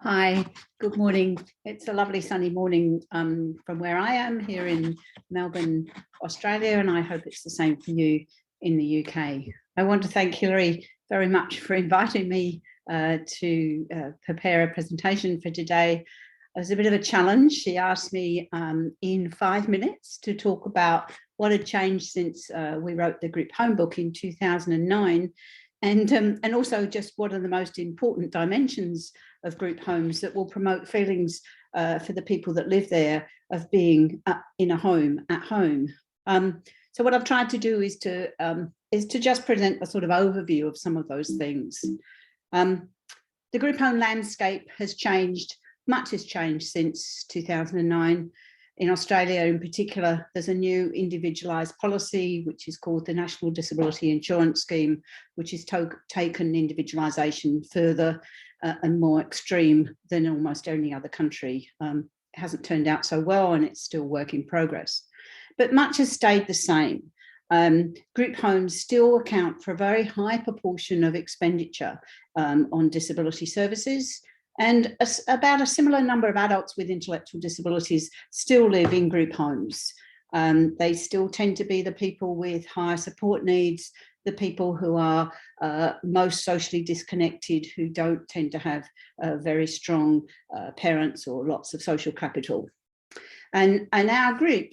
Hi, good morning. It's a lovely sunny morning from where I am here in Melbourne, Australia, and I hope it's the same for you in the UK. I want to thank Hilary very much for inviting me to prepare a presentation for today. It was a bit of a challenge. She asked me in 5 minutes to talk about what had changed since we wrote the group home book in 2009, and also just what are the most important dimensions of group homes that will promote feelings for the people that live there of being in a home, at home. So what I've tried to do is to just present a sort of overview of some of those things. The group home landscape has changed. Much has changed since 2009. In Australia in particular, there's a new individualised policy, which is called the National Disability Insurance Scheme, which has taken individualisation further and more extreme than almost any other country. It hasn't turned out so well, and it's still work in progress. But much has stayed the same. Group homes still account for a very high proportion of expenditure on disability services, and about a similar number of adults with intellectual disabilities still live in group homes. They still tend to be the people with higher support needs, the people who are most socially disconnected, who don't tend to have very strong parents or lots of social capital. And our group,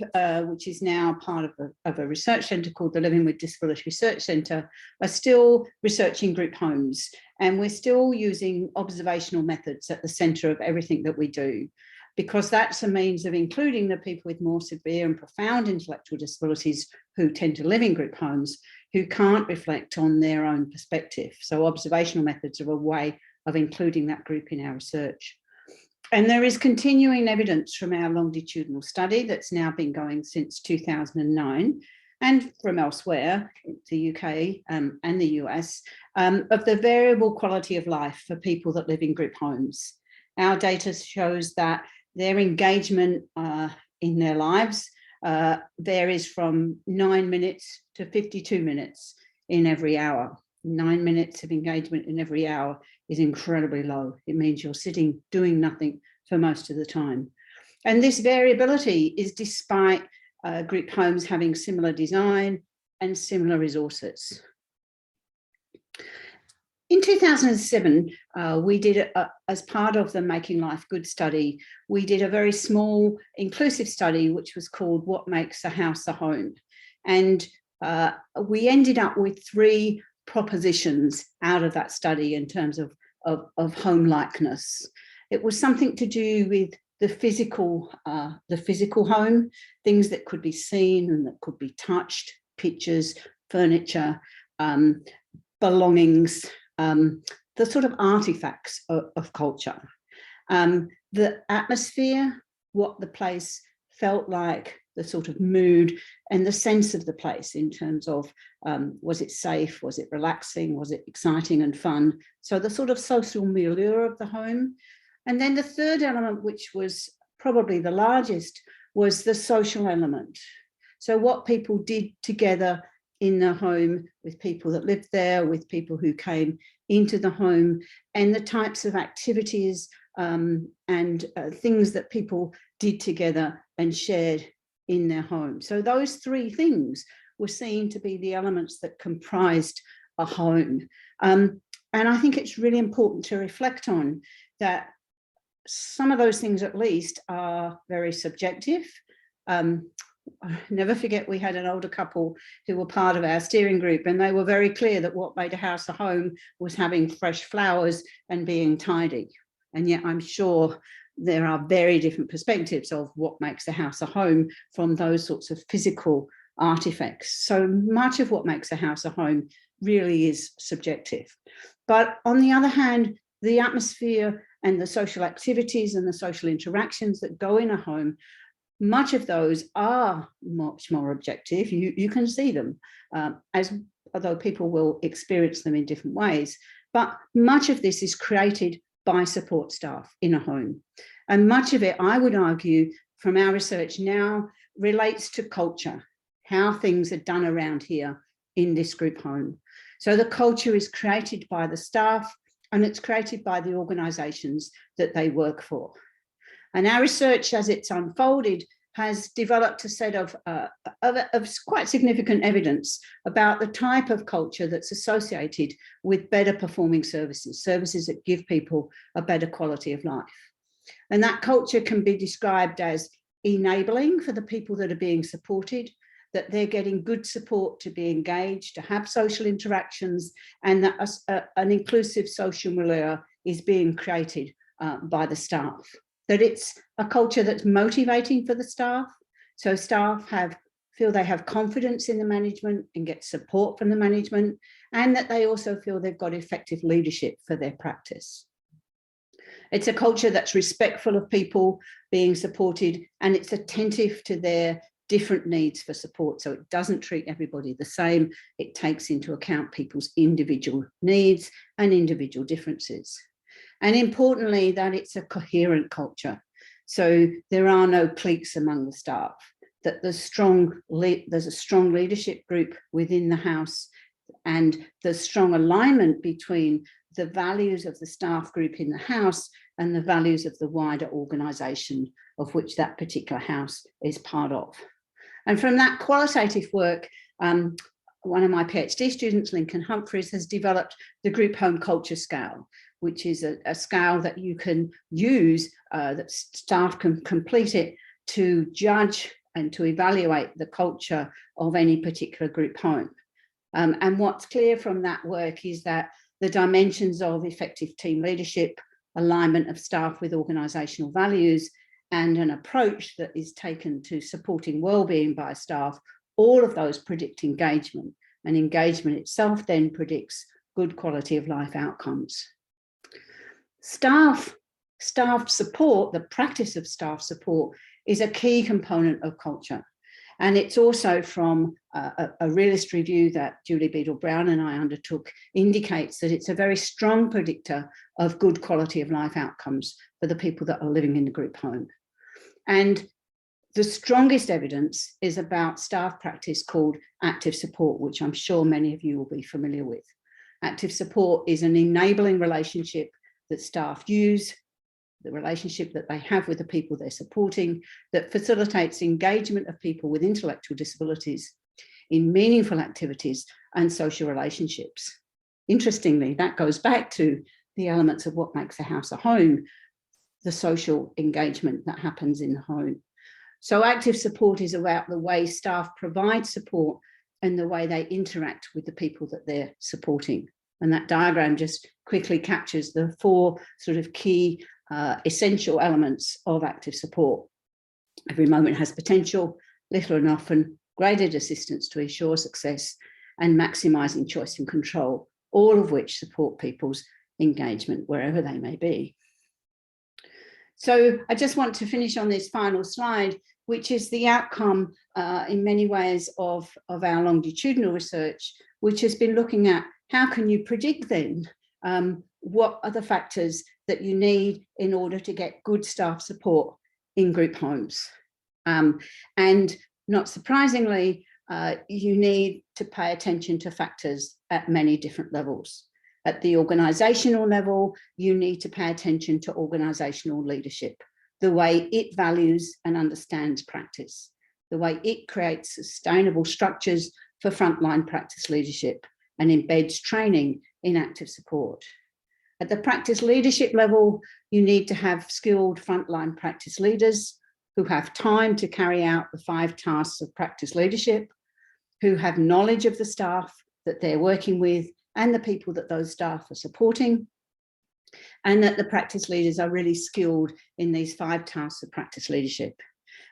which is now part of a research centre called the Living with Disability Research Centre, are still researching group homes, and we're still using observational methods at the centre of everything that we do, because that's a means of including the people with more severe and profound intellectual disabilities who tend to live in group homes, who can't reflect on their own perspective. So observational methods are a way of including that group in our research. And there is continuing evidence from our longitudinal study that's now been going since 2009, and from elsewhere, the UK and the US, of the variable quality of life for people that live in group homes. Our data shows that their engagement in their lives varies from 9 minutes to 52 minutes in every hour. 9 minutes of engagement in every hour is incredibly low. It means you're sitting doing nothing for most of the time. And this variability is despite group homes having similar design and similar resources. In 2007, we did, as part of the Making Life Good study, we did a very small inclusive study, which was called What Makes a House a Home? And we ended up with 3 propositions out of that study in terms of home-likeness. It was something to do with the physical home, things that could be seen and that could be touched, pictures, furniture, belongings, the sort of artifacts of culture. The atmosphere, what the place felt like, the sort of mood and the sense of the place in terms of, was it safe, was it relaxing, was it exciting and fun? So the sort of social milieu of the home. And then the third element, which was probably the largest, was the social element. So what people did together in the home with people that lived there, with people who came into the home, and the types of activities and things that people did together and shared in their home. So those 3 things were seen to be the elements that comprised a home. And I think it's really important to reflect on that some of those things at least are very subjective. I never forget, we had an older couple who were part of our steering group, and they were very clear that what made a house a home was having fresh flowers and being tidy. And yet I'm sure there are very different perspectives of what makes a house a home from those sorts of physical artifacts. So much of what makes a house a home really is subjective. But on the other hand, the atmosphere and the social activities and the social interactions that go in a home, much of those are much more objective. You can see them, although people will experience them in different ways. But much of this is created by support staff in a home. And much of it, I would argue, from our research now, relates to culture, how things are done around here in this group home. So the culture is created by the staff and it's created by the organisations that they work for. And our research, as it's unfolded, has developed a set of quite significant evidence about the type of culture that's associated with better performing services, services that give people a better quality of life. And that culture can be described as enabling for the people that are being supported, that they're getting good support to be engaged, to have social interactions, and that an inclusive social milieu is being created by the staff. That it's a culture that's motivating for the staff, so staff feel they have confidence in the management and get support from the management, and that they also feel they've got effective leadership for their practice. It's a culture that's respectful of people being supported, and it's attentive to their different needs for support. So it doesn't treat everybody the same. It takes into account people's individual needs and individual differences. And importantly, that it's a coherent culture. So there are no cliques among the staff, that there's a strong leadership group within the house, and there's strong alignment between the values of the staff group in the house and the values of the wider organisation of which that particular house is part of. And from that qualitative work, one of my PhD students, Lincoln Humphreys, has developed the Group Home Culture Scale, which is a scale that you can use, that staff can complete it to judge and to evaluate the culture of any particular group home. And what's clear from that work is that the dimensions of effective team leadership, alignment of staff with organisational values, and an approach that is taken to supporting wellbeing by staff, all of those predict engagement, and engagement itself then predicts good quality of life outcomes. Staff support, the practice of staff support, is a key component of culture. And it's also from a realist review that Julie Beadle-Brown and I undertook, indicates that it's a very strong predictor of good quality of life outcomes for the people that are living in the group home. And the strongest evidence is about staff practice called active support, which I'm sure many of you will be familiar with. Active support is an enabling relationship that staff use, the relationship that they have with the people they're supporting, that facilitates engagement of people with intellectual disabilities in meaningful activities and social relationships. Interestingly, that goes back to the elements of what makes a house a home, the social engagement that happens in the home. So active support is about the way staff provide support and the way they interact with the people that they're supporting. And that diagram just quickly captures the four sort of key essential elements of active support. Every moment has potential, little and often graded assistance to ensure success, and maximising choice and control, all of which support people's engagement wherever they may be. So I just want to finish on this final slide, which is the outcome in many ways of our longitudinal research, which has been looking at how can you predict then what are the factors that you need in order to get good staff support in group homes. And not surprisingly, you need to pay attention to factors at many different levels. At the organisational level, you need to pay attention to organisational leadership, the way it values and understands practice, the way it creates sustainable structures for frontline practice leadership and embeds training in active support. At the practice leadership level, you need to have skilled frontline practice leaders who have time to carry out the 5 tasks of practice leadership, who have knowledge of the staff that they're working with and the people that those staff are supporting, and that the practice leaders are really skilled in these 5 tasks of practice leadership.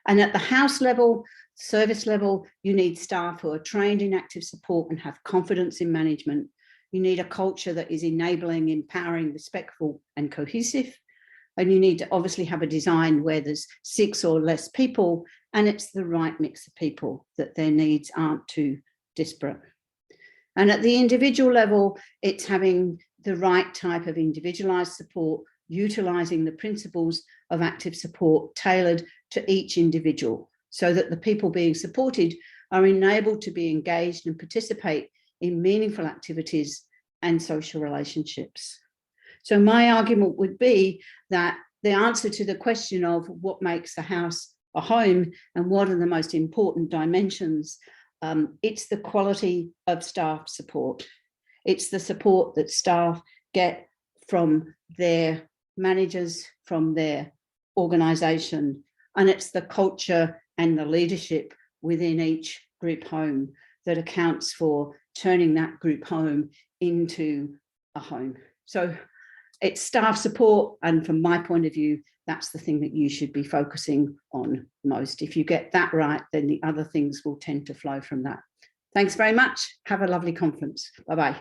And at the house level, service level, you need staff who are trained in active support and have confidence in management. You need a culture that is enabling, empowering, respectful and cohesive. And you need to obviously have a design where there's 6 or less people and it's the right mix of people, that their needs aren't too disparate. And at the individual level, it's having the right type of individualised support, utilising the principles of active support tailored to each individual, so that the people being supported are enabled to be engaged and participate in meaningful activities and social relationships. So my argument would be that the answer to the question of what makes a house a home and what are the most important dimensions, it's the quality of staff support. It's the support that staff get from their managers, from their organisation, and it's the culture and the leadership within each group home that accounts for turning that group home into a home. So it's staff support, and from my point of view, that's the thing that you should be focusing on most. If you get that right, then the other things will tend to flow from that. Thanks very much. Have a lovely conference. Bye-bye.